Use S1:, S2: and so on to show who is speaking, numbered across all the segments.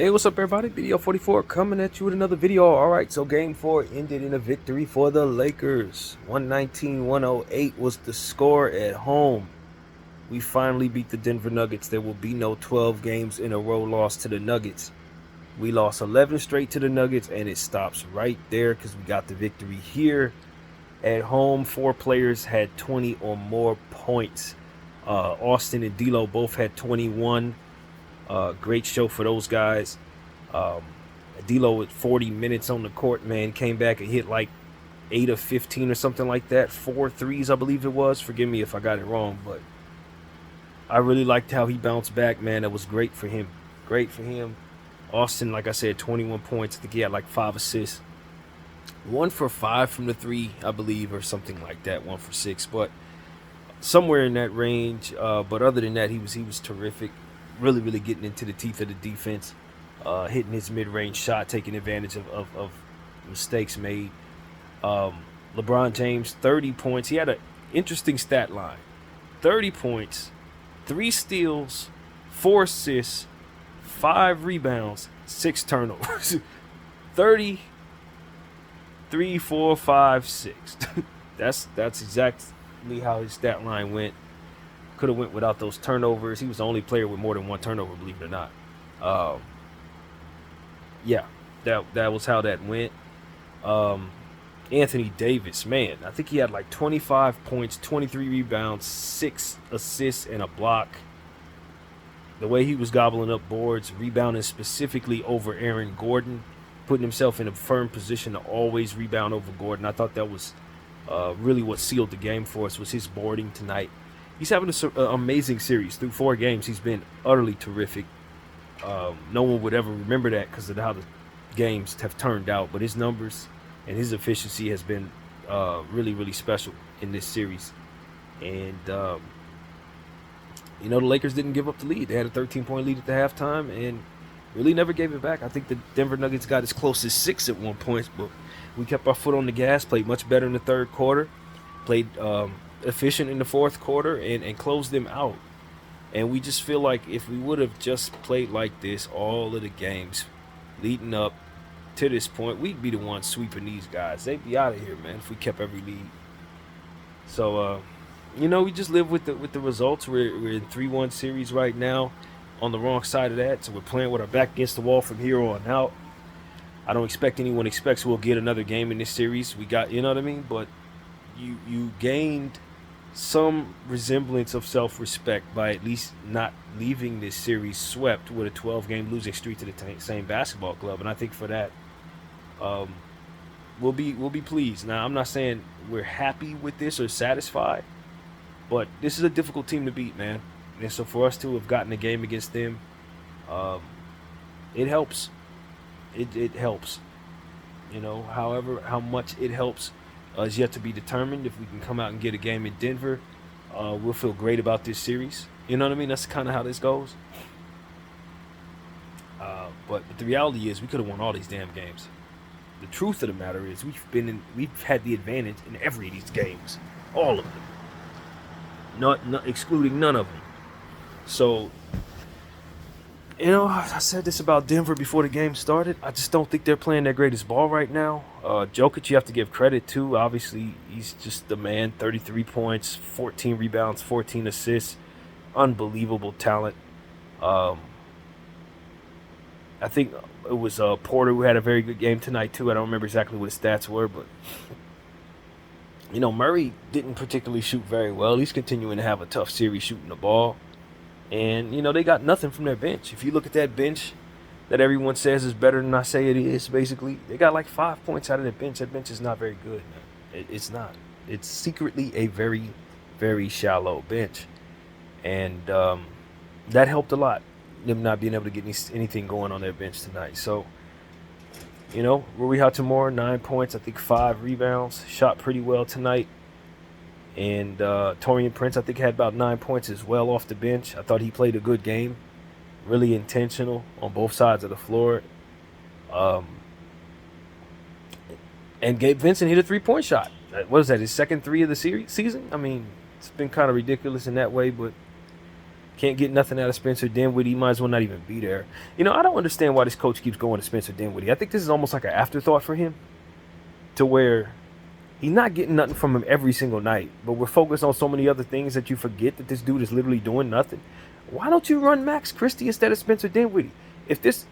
S1: Hey, what's up, everybody? Video 44 coming at you with another video. All right, so game 4 ended in a victory for the Lakers. 119-108 was the score at home. We finally beat the Denver Nuggets. There will be no 12 games in a row loss to the Nuggets. We lost 11 straight to the Nuggets, and it stops right there because we got the victory here at home. 4 players had 20 or more points. Austin and D'Lo both had 21. Great show for those guys. D'Lo with 40 minutes on the court, man, came back and hit like 8 of 15 or something like that. 4 threes, I believe it was. Forgive me if I got it wrong, but I really liked how he bounced back, man. That was great for him. Great for him. Austin, like I said, 21 points. I think he had like 5 assists. 1 for 5 from the 3, I believe, or something like that. 1 for 6, but somewhere in that range. But other than that, he was terrific. Really getting into the teeth of the defense, hitting his mid-range shot, taking advantage of mistakes made. LeBron James, 30 points. He had an interesting stat line. 30 points, 3 steals, 4 assists, 5 rebounds, 6 turnovers. 30, 3, 4, 5, 6. That's exactly how his stat line went. Could have went without those turnovers. He was the only player with more than 1 turnover, believe it or not. Yeah, that was how that went. Anthony Davis, man, I think he had like 25 points, 23 rebounds, 6 assists, and a block. The way he was gobbling up boards, rebounding specifically over Aaron Gordon, putting himself in a firm position to always rebound over Gordon. I thought that was really what sealed the game for us, was his boarding tonight. He's having an amazing series. Through 4 games, he's been utterly terrific. No one would ever remember that because of how the games have turned out. But his numbers and his efficiency has been really special in this series. And, the Lakers didn't give up the lead. They had a 13-point lead at the halftime and really never gave it back. I think the Denver Nuggets got as close as 6 at one point, but we kept our foot on the gas, played much better in the third quarter, played efficient in the fourth quarter, and closed them out. And we just feel like if we would have just played like this all of the games leading up to this point, we'd be the ones sweeping these guys. They'd be out of here, man, if we kept every lead. So we just live with the results. We're in 3-1 series right now, on the wrong side of that, so we're playing with our back against the wall from here on out. I don't expect anyone expects we'll get another game in this series. We got, you know what I mean? But you gained some resemblance of self-respect by at least not leaving this series swept with a 12-game losing streak to the same basketball club, and I think for that, we'll be pleased. Now, I'm not saying we're happy with this or satisfied, but this is a difficult team to beat, man. And so for us to have gotten a game against them, it helps. It helps. However, how much it helps is yet to be determined. If we can come out and get a game in Denver, we'll feel great about this series. You know what I mean? That's kind of how this goes. But the reality is we could have won all these damn games. The truth of the matter is we've had the advantage in every of these games, all of them, not excluding none of them. So, I said this about Denver before the game started. I just don't think they're playing their greatest ball right now. Jokic, you have to give credit to. Obviously, he's just the man. 33 points, 14 rebounds, 14 assists. Unbelievable talent. I think it was Porter who had a very good game tonight, too. I don't remember exactly what his stats were, but, Murray didn't particularly shoot very well. He's continuing to have a tough series shooting the ball. And, they got nothing from their bench. If you look at that bench that everyone says is better than I say it is, basically, they got like 5 points out of their bench. That bench is not very good, man. It's not. It's secretly a very shallow bench. And that helped a lot, them not being able to get anything going on their bench tonight. So, Rui Hachimura, 9 points, I think 5 rebounds, shot pretty well tonight. And Taurean Prince, I think, had about 9 points as well off the bench. I thought he played a good game. Really intentional on both sides of the floor. And Gabe Vincent hit a 3-point shot. What is that, his second 3 of the season? I mean, it's been kind of ridiculous in that way, but Can't get nothing out of Spencer Dinwiddie. He might as well not even be there. You know, I don't understand why this coach keeps going to Spencer Dinwiddie. I think this is almost like an afterthought for him, to where he's not getting nothing from him every single night, but we're focused on so many other things that you forget that this dude is literally doing nothing. Why don't you run Max Christie instead of Spencer Dinwiddie? If this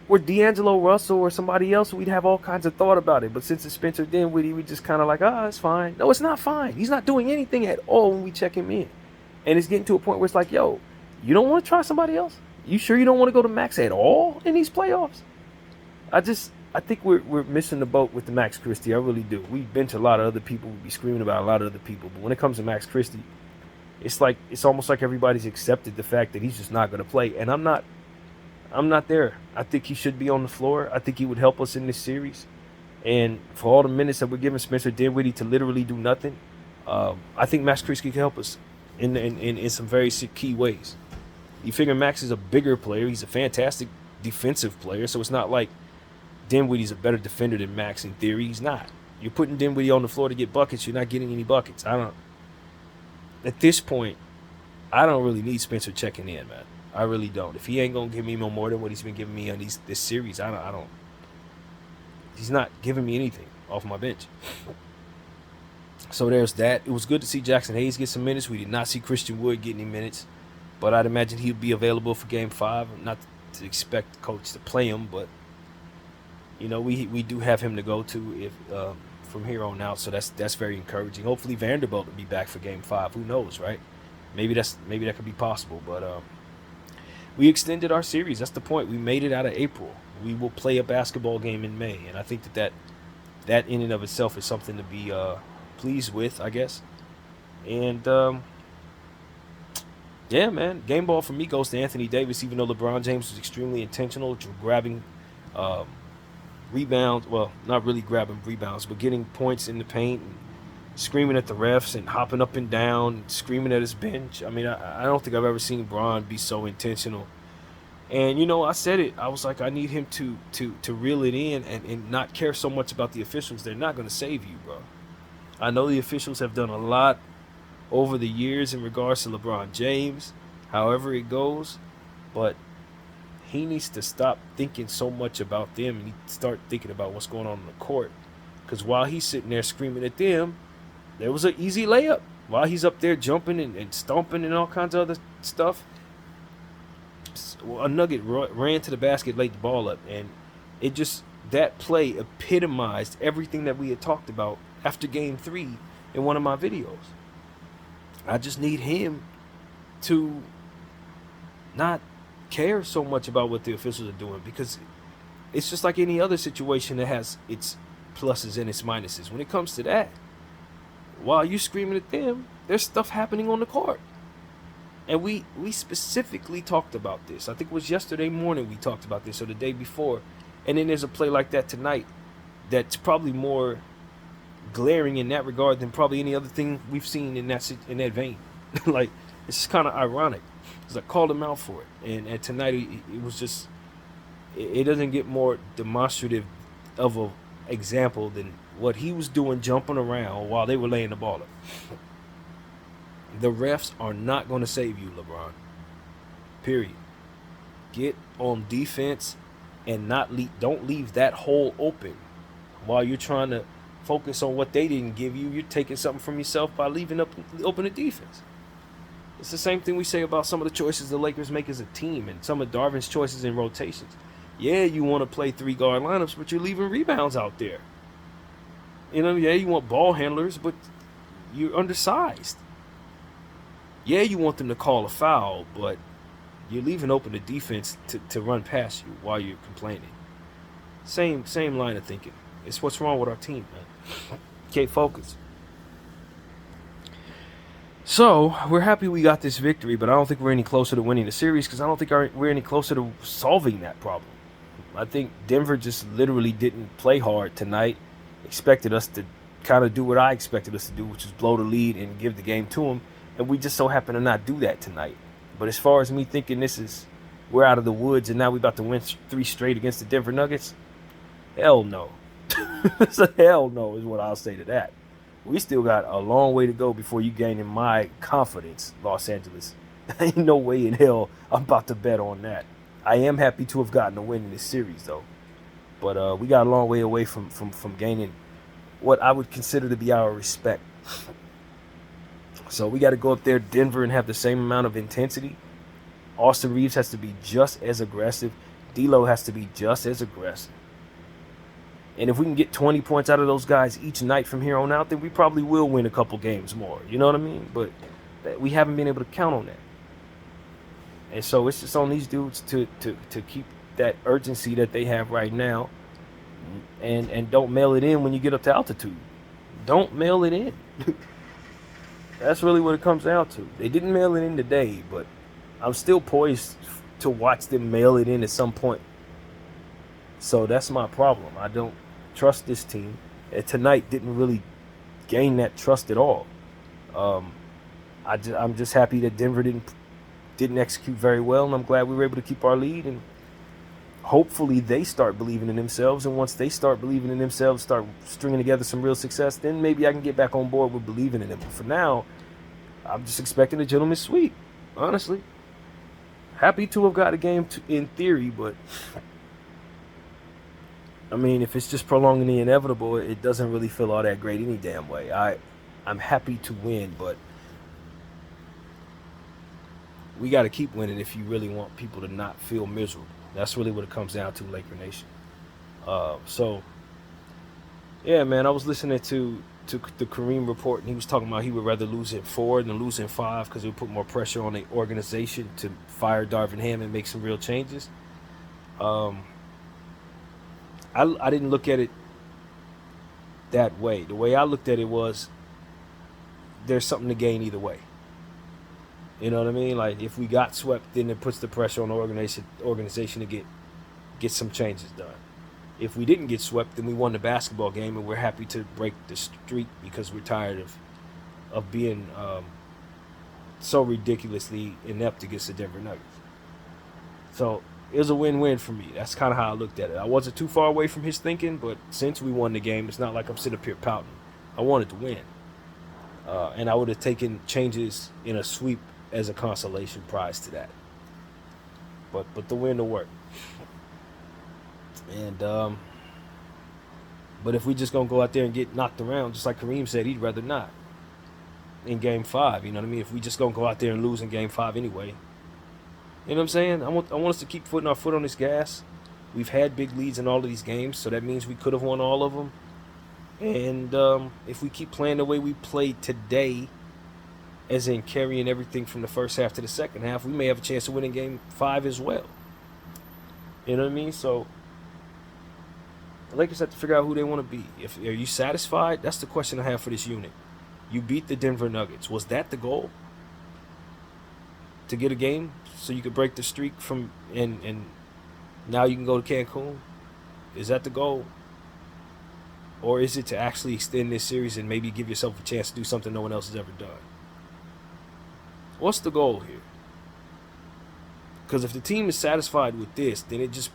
S1: were D'Angelo Russell or somebody else, we'd have all kinds of thought about it. But since it's Spencer Dinwiddie, we just kind of like, it's fine. No, it's not fine. He's not doing anything at all when we check him in. And it's getting to a point where it's like, yo, you don't want to try somebody else? You sure you don't want to go to Max at all in these playoffs? I think we're missing the boat with the Max Christie. I really do. We bench a lot of other people. We be screaming about a lot of other people. But when it comes to Max Christie, it's almost like everybody's accepted the fact that he's just not going to play. And I'm not there. I think he should be on the floor. I think he would help us in this series. And for all the minutes that we're giving Spencer Dinwiddie to literally do nothing, I think Max Christie can help us in some very key ways. You figure Max is a bigger player. He's a fantastic defensive player. So it's not like Dinwiddie's a better defender than Max in theory. He's not. You're putting Dinwiddie on the floor to get buckets. You're not getting any buckets. At this point, I don't really need Spencer checking in, man. I really don't. If he ain't gonna give me no more than what he's been giving me on this series, I don't. He's not giving me anything off my bench. So there's that. It was good to see Jackson Hayes get some minutes. We did not see Christian Wood get any minutes, but I'd imagine he'd be available for Game 5. Not to expect the coach to play him, but you know we do have him to go to if from here on out. So that's very encouraging. Hopefully Vanderbilt will be back for Game 5. Who knows, right? Maybe that could be possible, but we extended our series. That's the point. We made it out of April. We will play a basketball game in May, and I think that in and of itself is something to be pleased with, I guess. And yeah, man, game ball for me goes to Anthony Davis, even though LeBron James was extremely intentional, grabbing rebounds. Well, not really grabbing rebounds, but getting points in the paint, and screaming at the refs and hopping up and down, screaming at his bench. I mean, I don't think I've ever seen Bron be so intentional. And, you know, I said it. I was like, I need him to reel it in and not care so much about the officials. They're not going to save you, bro. I know the officials have done a lot over the years in regards to LeBron James, however it goes, but he needs to stop thinking so much about them and start thinking about what's going on the court. Because while he's sitting there screaming at them, there was an easy layup. While he's up there jumping and stomping and all kinds of other stuff, a Nugget ran to the basket, laid the ball up, and that play epitomized everything that we had talked about after Game 3 in one of my videos. I just need him to not care so much about what the officials are doing, because it's just like any other situation that has its pluses and its minuses. When it comes to that, while you're screaming at them, there's stuff happening on the court. And we specifically talked about this. I think it was yesterday morning we talked about this, or the day before. And then there's a play like that tonight that's probably more glaring in that regard than probably any other thing we've seen in that vein. Like, it's just kind of ironic. Because I called him out for it. And tonight it was just, it doesn't get more demonstrative of a example than what he was doing, jumping around while they were laying the ball up. The refs are not going to save you, LeBron. Period. Get on defense and don't leave that hole open while you're trying to focus on what they didn't give you. You're taking something from yourself by leaving open the defense. It's the same thing we say about some of the choices the Lakers make as a team and some of Darvin's choices in rotations. Yeah, you want to play 3-guard lineups, but you're leaving rebounds out there. You know, yeah, you want ball handlers, but you're undersized. Yeah, you want them to call a foul, but you're leaving open the defense to run past you while you're complaining. Same line of thinking. It's what's wrong with our team, man. Can't focus. So, we're happy we got this victory, but I don't think we're any closer to winning the series, because I don't think we're any closer to solving that problem. I think Denver just literally didn't play hard tonight, expected us to kind of do what I expected us to do, which is blow the lead and give the game to them, and we just so happen to not do that tonight. But as far as me thinking we're out of the woods and now we're about to win 3 straight against the Denver Nuggets, hell no. It's a hell no is what I'll say to that. We still got a long way to go before you gain in my confidence, Los Angeles. Ain't no way in hell I'm about to bet on that. I am happy to have gotten a win in this series, though. But we got a long way away from gaining what I would consider to be our respect. So we got to go up there, Denver, and have the same amount of intensity. Austin Reeves has to be just as aggressive. D'Lo has to be just as aggressive. And if we can get 20 points out of those guys each night from here on out, then we probably will win a couple games more. You know what I mean? But we haven't been able to count on that. And so it's just on these dudes to keep that urgency that they have right now, and don't mail it in when you get up to altitude. Don't mail it in. That's really what it comes down to. They didn't mail it in today, but I'm still poised to watch them mail it in at some point. So that's my problem. I don't trust this team. And tonight didn't really gain that trust at all. I'm just happy that Denver didn't execute very well, and I'm glad we were able to keep our lead. And hopefully they start believing in themselves. And once they start believing in themselves, start stringing together some real success, then maybe I can get back on board with believing in them. But for now, I'm just expecting a gentleman's sweep, honestly. Happy to have got a game in theory, but I mean, if it's just prolonging the inevitable, it doesn't really feel all that great any damn way. I'm happy to win, but we got to keep winning if you really want people to not feel miserable. That's really what it comes down to, Laker Nation. So, yeah, man, I was listening to the Kareem report, and he was talking about he would rather lose in 4 than lose in 5 because it would put more pressure on the organization to fire Darvin Ham and make some real changes. I didn't look at it that way. The way I looked at it was there's something to gain either way. You know what I mean? Like, if we got swept, then it puts the pressure on the organization to get some changes done. If we didn't get swept, then we won the basketball game, and we're happy to break the streak because we're tired of being so ridiculously inept against the Denver Nuggets. So it was a win-win for me. That's kind of how I looked at it. I wasn't too far away from his thinking, but since we won the game, it's not like I'm sitting up here pouting. I wanted to win. And I would have taken changes in a sweep as a consolation prize to that. But the win to work. And but if we just gonna go out there and get knocked around, just like Kareem said, he'd rather not in Game 5. You know what I mean? If we just gonna go out there and lose in Game 5 anyway, you know what I'm saying? I want us to keep putting our foot on this gas. We've had big leads in all of these games, so that means we could have won all of them. And if we keep playing the way we played today, as in carrying everything from the first half to the second half, we may have a chance of winning Game 5 as well. You know what I mean? So the Lakers have to figure out who they want to be. Are you satisfied? That's the question I have for this unit. You beat the Denver Nuggets. Was that the goal? To get a game so you could break the streak from and now you can go to Cancun? Is that the goal? Or is it to actually extend this series and maybe give yourself a chance to do something no one else has ever done? What's the goal here? Because if the team is satisfied with this, then it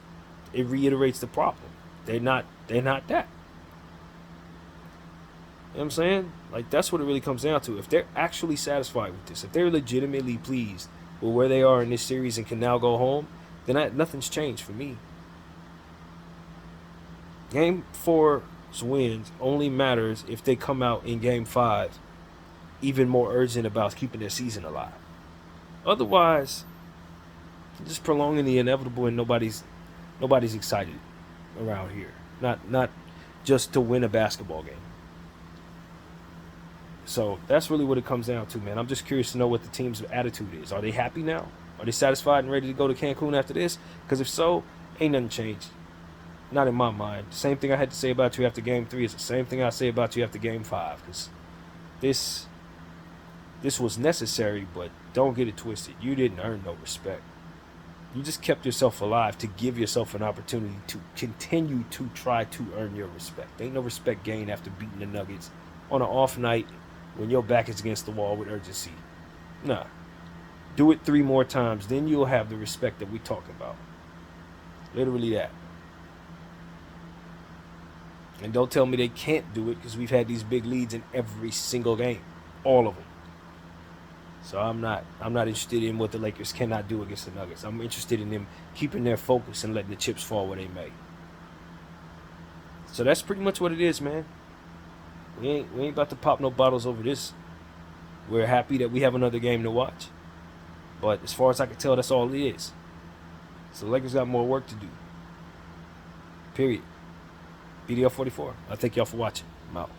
S1: reiterates the problem. They're not that. You know what I'm saying? Like, that's what it really comes down to. If they're actually satisfied with this, if they're legitimately pleased with where they are in this series and can now go home, then nothing's changed for me. Game 4's wins only matters if they come out in Game 5 even more urgent about keeping their season alive. Otherwise, just prolonging the inevitable, and nobody's excited around here. Not just to win a basketball game. So that's really what it comes down to, man. I'm just curious to know what the team's attitude is. Are they happy now? Are they satisfied and ready to go to Cancun after this? Because if so, ain't nothing changed. Not in my mind. The same thing I had to say about you after Game 3 is the same thing I say about you after Game 5. Because this was necessary, but don't get it twisted. You didn't earn no respect. You just kept yourself alive to give yourself an opportunity to continue to try to earn your respect. Ain't no respect gained after beating the Nuggets on an off night when your back is against the wall with urgency. Nah. Do it 3 more times, then you'll have the respect that we talking about. Literally that. And don't tell me they can't do it, because we've had these big leads in every single game. All of them. So I'm not interested in what the Lakers cannot do against the Nuggets. I'm interested in them keeping their focus and letting the chips fall where they may. So that's pretty much what it is, man. We ain't about to pop no bottles over this. We're happy that we have another game to watch. But as far as I can tell, that's all it is. So the Lakers got more work to do. Period. BDL 44. I thank y'all for watching. I'm out.